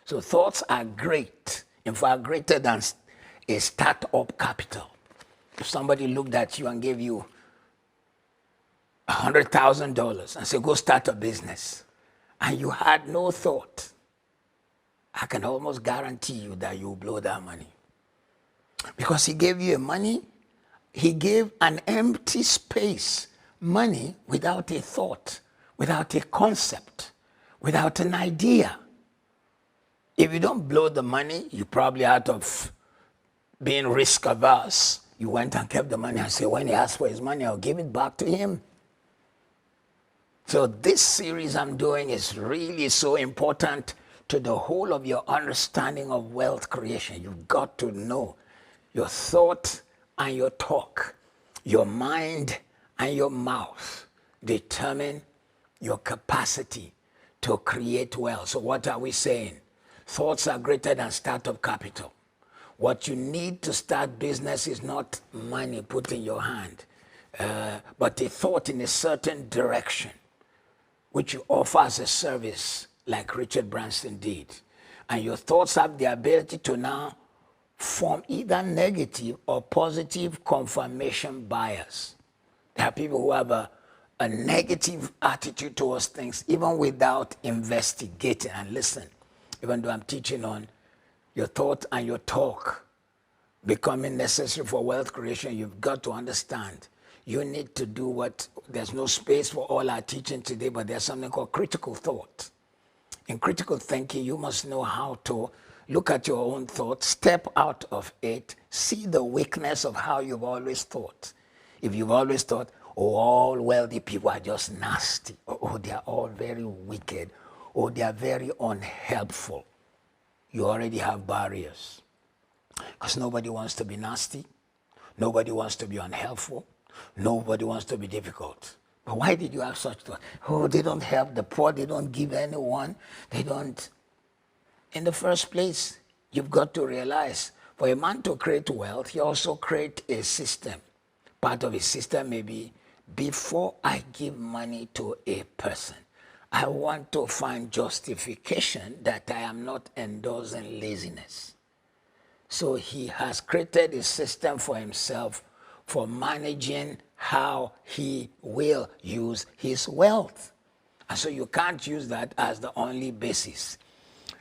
So thoughts are great, in fact, greater than a startup capital. If somebody looked at you and gave you $100,000 and said, go start a business, and you had no thought, I can almost guarantee you that you'll blow that money. Because he gave you money, he gave an empty space, money without a thought, without a concept, without an idea. If you don't blow the money, you probably out of being risk averse, you went and kept the money and said, when he asks for his money, I'll give it back to him. So this series I'm doing is really so important to the whole of your understanding of wealth creation. You've got to know your thought and your talk, your mind and your mouth determine your capacity to create wealth. So what are we saying? Thoughts are greater than startup capital. What you need to start business is not money put in your hand, but a thought in a certain direction, which you offer as a service like Richard Branson did. And your thoughts have the ability to now form either negative or positive confirmation bias. There are people who have a negative attitude towards things even without investigating. And listen, even though I'm teaching on your thought and your talk becoming necessary for wealth creation, you've got to understand you need to do what, there's no space for all our teaching today, but there's something called critical thought. In critical thinking, you must know how to look at your own thought, step out of it, see the weakness of how you've always thought. If you've always thought, oh, all wealthy people are just nasty, oh, they are all very wicked, or they are very unhelpful, you already have barriers. Because nobody wants to be nasty, nobody wants to be unhelpful, nobody wants to be difficult. But why did you have such thought? Oh, they don't help the poor, they don't give anyone, they don't. In the first place, you've got to realize, for a man to create wealth, he also creates a system. Part of his system may be, before I give money to a person, I want to find justification that I am not endorsing laziness. So he has created a system for himself for managing how he will use his wealth. And so you can't use that as the only basis.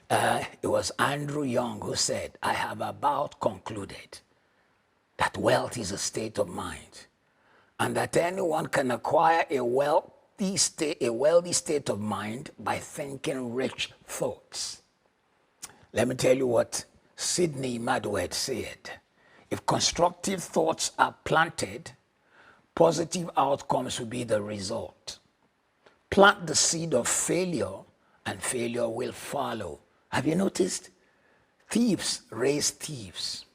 It was Andrew Young who said, I have about concluded that wealth is a state of mind, and that anyone can acquire a wealthy state of mind by thinking rich thoughts. Let me tell you what Sidney Madwed said. If constructive thoughts are planted, positive outcomes will be the result. Plant the seed of failure, and failure will follow. Have you noticed? Thieves raise thieves.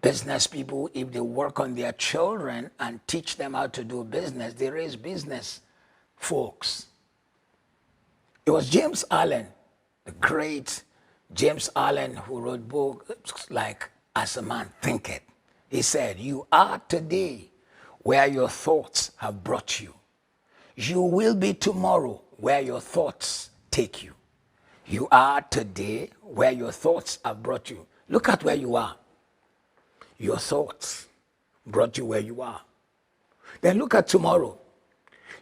Business people, if they work on their children and teach them how to do business, they raise business folks. It was James Allen, the great James Allen, who wrote books like As a Man Thinketh. He said, you are today where your thoughts have brought you. You will be tomorrow where your thoughts take you. You are today where your thoughts have brought you. Look at where you are. Your thoughts brought you where you are. Then look at tomorrow.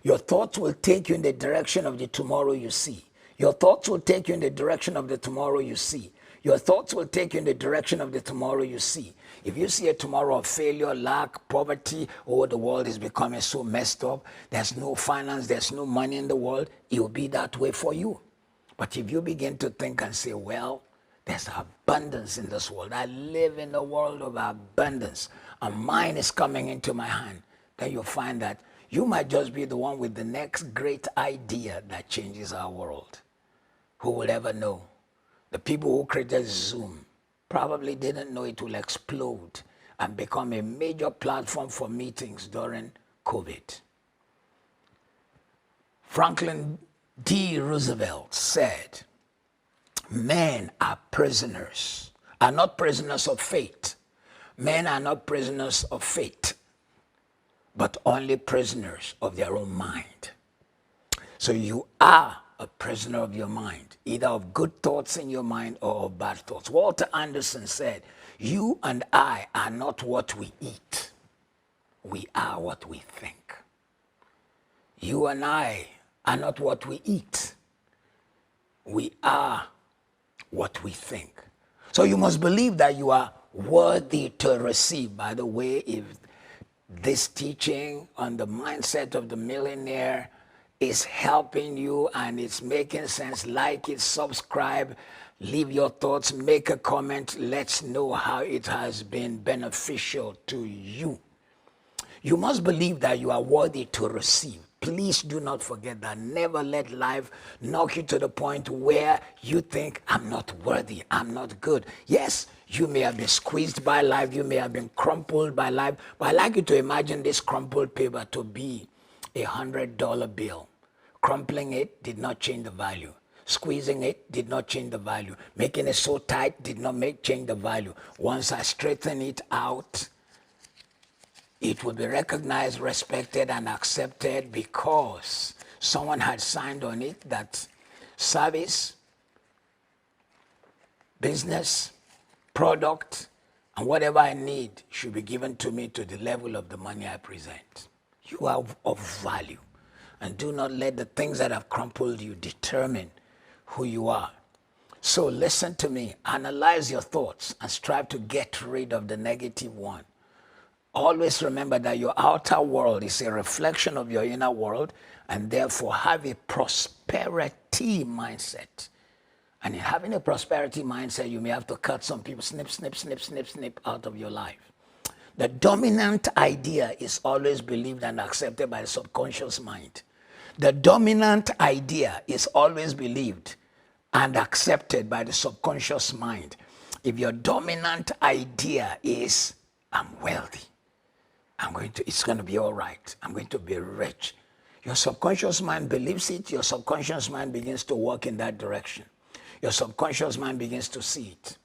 Your thoughts will take you in the direction of the tomorrow you see. Your thoughts will take you in the direction of the tomorrow you see. Your thoughts will take you in the direction of the tomorrow you see. If you see a tomorrow of failure, lack, poverty, oh, the world is becoming so messed up, there's no finance, there's no money in the world, it will be that way for you. But if you begin to think and say, well, there's abundance in this world. I live in a world of abundance, and mine is coming into my hand, then you'll find that you might just be the one with the next great idea that changes our world. Who will ever know? The people who created Zoom probably didn't know it will explode and become a major platform for meetings during COVID. Franklin D. Roosevelt said, men are not prisoners of fate. Men are not prisoners of fate, but only prisoners of their own mind. So you are a prisoner of your mind, either of good thoughts in your mind or of bad thoughts. Walter Anderson said, "You and I are not what we eat. We are what we think." You and I are not what we eat. We are what we think. So you must believe that you are worthy to receive. By the way, if this teaching on the mindset of the millionaire is helping you and it's making sense, like it, subscribe, leave your thoughts, make a comment. Let's know how it has been beneficial to you. You must believe that you are worthy to receive. Please do not forget that. Never let life knock you to the point where you think, I'm not worthy, I'm not good. Yes, you may have been squeezed by life, you may have been crumpled by life, but I like you to imagine this crumpled paper to be $100 bill. Crumpling it did not change the value. Squeezing it did not change the value. Making it so tight did not change the value. Once I straighten it out, it will be recognized, respected, and accepted because someone had signed on it that service, business, product, and whatever I need should be given to me to the level of the money I present. You are of value. And do not let the things that have crumpled you determine who you are. So listen to me. Analyze your thoughts and strive to get rid of the negative one. Always remember that your outer world is a reflection of your inner world, and therefore have a prosperity mindset. And in having a prosperity mindset, you may have to cut some people, snip, snip, snip, snip, snip out of your life. The dominant idea is always believed and accepted by the subconscious mind. The dominant idea is always believed and accepted by the subconscious mind. If your dominant idea is, I'm wealthy, it's going to be all right, I'm going to be rich, your subconscious mind believes it, your subconscious mind begins to work in that direction. Your subconscious mind begins to see it.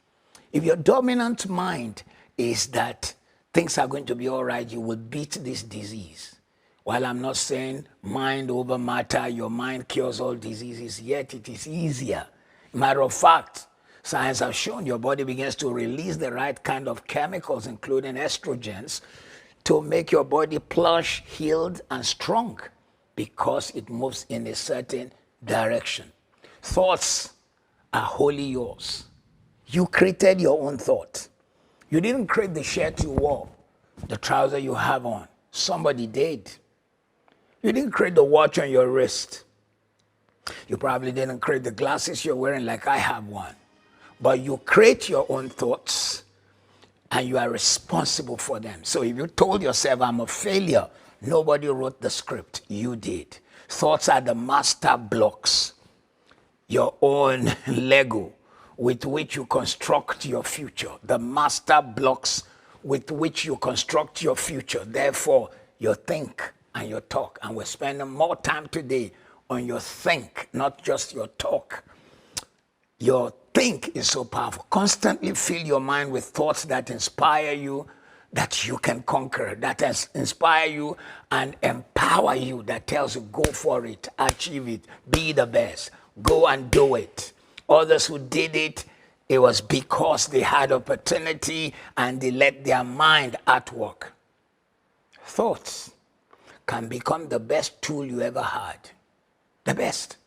If your dominant mind is that things are going to be all right, you will beat this disease. While I'm not saying mind over matter, your mind cures all diseases, yet it is easier. Matter of fact, science has shown your body begins to release the right kind of chemicals, including estrogens, to make your body plush, healed, and strong because it moves in a certain direction. Thoughts are wholly yours. You created your own thought. You didn't create the shirt you wore, the trouser you have on. Somebody did. You didn't create the watch on your wrist. You probably didn't create the glasses you're wearing like I have one. But you create your own thoughts and you are responsible for them. So if you told yourself, I'm a failure, nobody wrote the script. You did. Thoughts are the master blocks, your own Lego with which you construct your future. The master blocks with which you construct your future. Therefore, you think and your talk. And we're spending more time today on your think, not just your talk. Your think is so powerful. Constantly fill your mind with thoughts that inspire you, that you can conquer, that inspire you and empower you, that tells you go for it, achieve it, be the best, go and do it. Others who did it, it was because they had opportunity and they let their mind at work. Thoughts can become the best tool you ever had. The best.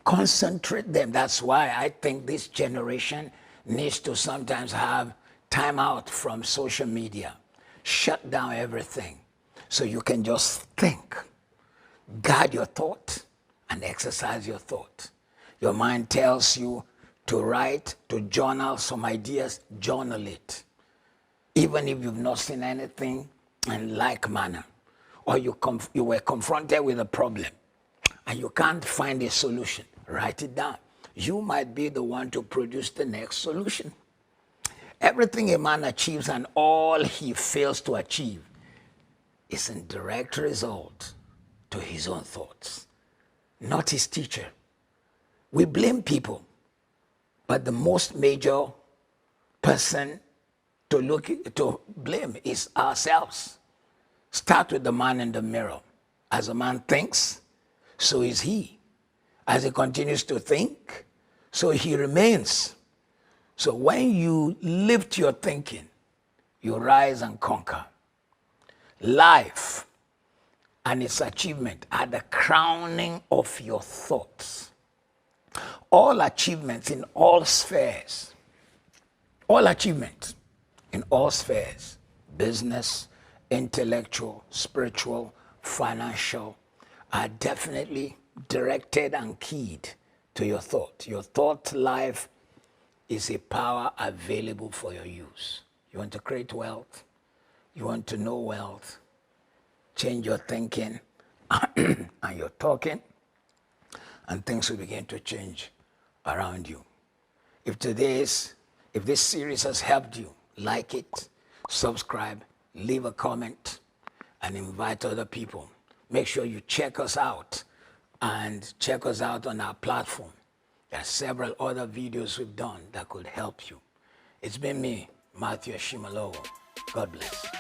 Concentrate them. That's why I think this generation needs to sometimes have time out from social media. Shut down everything so you can just think. Guard your thought and exercise your thought. Your mind tells you to write, to journal some ideas, journal it. Even if you've not seen anything in like manner, or you were confronted with a problem and you can't find a solution, write it down. You might be the one to produce the next solution. Everything a man achieves and all he fails to achieve is in direct result to his own thoughts, not his teacher. We blame people, but the most major person to blame is ourselves. Start with the man in the mirror. As a man thinks, so is he. As he continues to think, so he remains. So when you lift your thinking, you rise and conquer. Life and its achievement are the crowning of your thoughts. All achievements in all spheres, all achievements in all spheres, business, intellectual, spiritual, financial, are definitely directed and keyed to your thought. Your thought life is a power available for your use. You want to create wealth, you want to know wealth, change your thinking and your talking, and things will begin to change around you. If this series has helped you, like it, subscribe, leave a comment, and invite other people. Make sure you check us out and check us out on our platform. There are several other videos we've done that could help you. It's been me, Matthew Ashimolowo. God bless.